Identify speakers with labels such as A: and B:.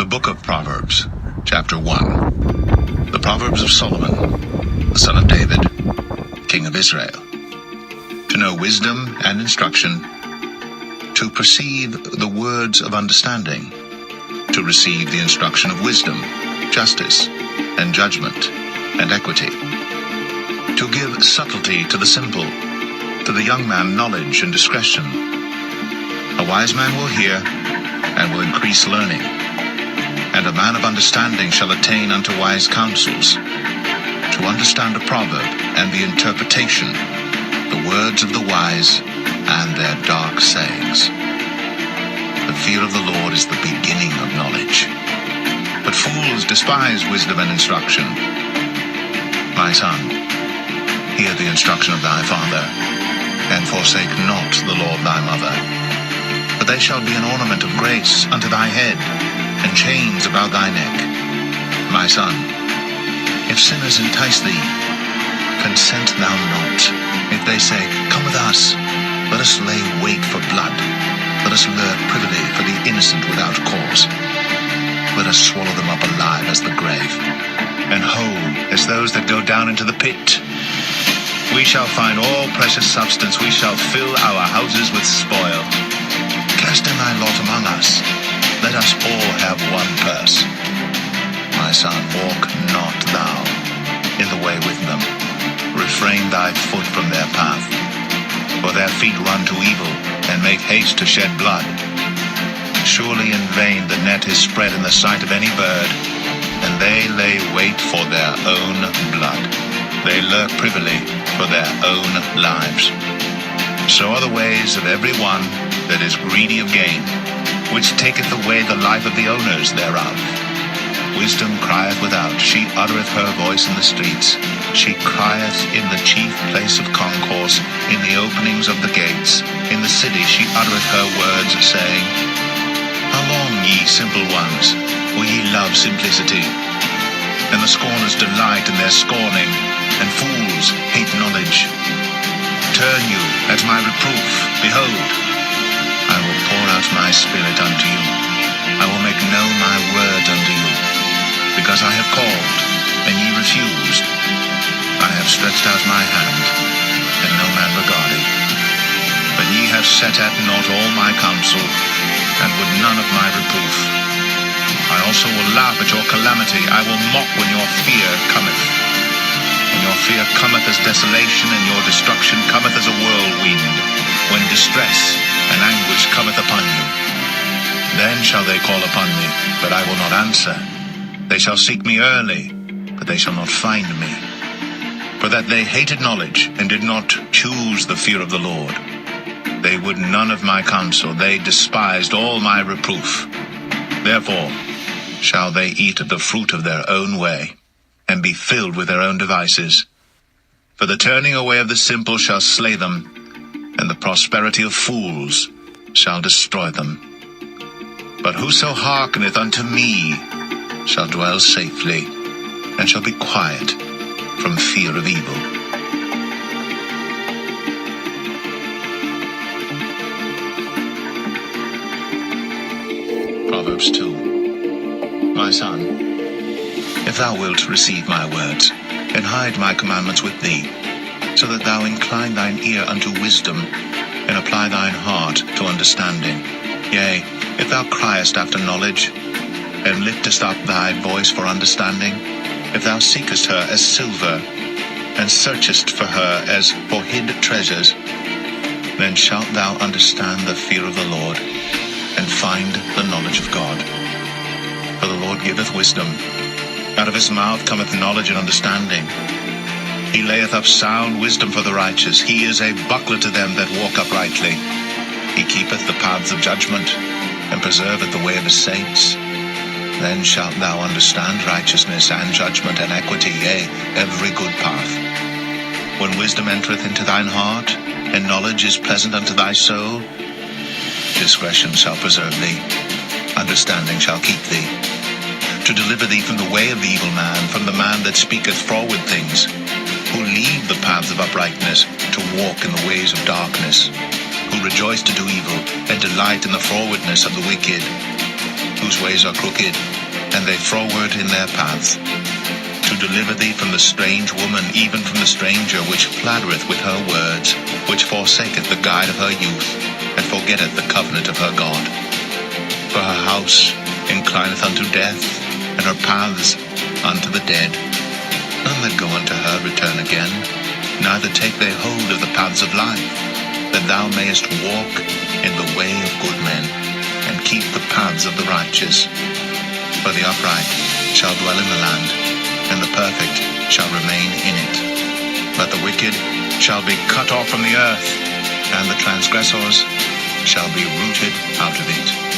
A: book of Proverbs, chapter 1. The Proverbs of Solomon, the son of David, king of Israel. To know wisdom and instruction, to perceive the words of understanding, to receive the instruction of wisdom, justice, and judgment, and equity. To give subtlety to the simple, to the young man knowledge and discretion. A wise man will hear, and will increase learning, and a man of understanding shall attain unto wise counsels. To understand a proverb and the interpretation, the words of the wise and their dark sayings. The fear of the Lord is the beginning of knowledge, but fools despise wisdom and instruction. My son, hear the instruction of thy father, and forsake not the law of thy mother. For they shall be an ornament of grace unto thy head, and chains about thy neck. My son, if sinners entice thee, consent thou not. If they say, Come with us, let us lay wait for blood. Let us lurk privily for the innocent without cause. Let us swallow them up alive as the grave, and whole as those that go down into the pit. We shall find all precious substance. We shall fill our houses with spoil. Cast in thy lot among us. Let us all have one purse. My son, walk not thou in the way with them. Refrain thy foot from their path. For their feet run to evil, and make haste to shed blood. Surely in vain the net is spread in the sight of any bird, and they lay wait for their own blood. They lurk privily for their own lives. So are the ways of every one that is greedy of gain, which taketh away the life of the owners thereof. Wisdom crieth without, she uttereth her voice in the streets. She crieth in the chief place of concourse, in the openings of the gates. In the city she uttereth her words, saying, How long, ye simple ones, will ye love simplicity? And the scorners delight in their scorning, and fools hate knowledge. Turn you at my reproof, behold, I will pour out my spirit unto you. I will make known my word unto you. Because I have called, and ye refused. I have stretched out my hand, and no man regarded. But ye have set at naught all my counsel, and would none of my reproof. I also will laugh at your calamity. I will mock when your fear cometh. When your fear cometh as desolation, and your destruction cometh as a whirlwind, when distress and anguish cometh upon you. Then shall they call upon me, but I will not answer. They shall seek me early, but they shall not find me. For that they hated knowledge, and did not choose the fear of the Lord. They would none of my counsel, they despised all my reproof. Therefore shall they eat of the fruit of their own way, and be filled with their own devices. For the turning away of the simple shall slay them, and the prosperity of fools shall destroy them. But whoso hearkeneth unto me shall dwell safely, and shall be quiet from fear of evil. Proverbs 2. My son, if thou wilt receive my words, and hide my commandments with thee, so that thou incline thine ear unto wisdom, and apply thine heart to understanding. Yea, if thou criest after knowledge, and liftest up thy voice for understanding, if thou seekest her as silver, and searchest for her as for hid treasures, then shalt thou understand the fear of the Lord, and find the knowledge of God. For the Lord giveth wisdom. Out of his mouth cometh knowledge and understanding. He layeth up sound wisdom for the righteous. He is a buckler to them that walk uprightly. He keepeth the paths of judgment, and preserveth the way of his saints. Then shalt thou understand righteousness and judgment and equity, yea, every good path. When wisdom entereth into thine heart, and knowledge is pleasant unto thy soul, discretion shall preserve thee, understanding shall keep thee, to deliver thee from the way of the evil man, from the man that speaketh froward things, who leave the paths of uprightness, to walk in the ways of darkness, who rejoice to do evil, and delight in the frowardness of the wicked, whose ways are crooked, and they froward in their paths, to deliver thee from the strange woman, even from the stranger, which flattereth with her words, which forsaketh the guide of her youth, and forgetteth the covenant of her God. For her house inclineth unto death, and her paths unto the dead. None that go unto her return again, neither take they hold of the paths of life, that thou mayest walk in the way of good men, and keep the paths of the righteous. For the upright shall dwell in the land, and the perfect shall remain in it. But the wicked shall be cut off from the earth, and the transgressors shall be rooted out of it.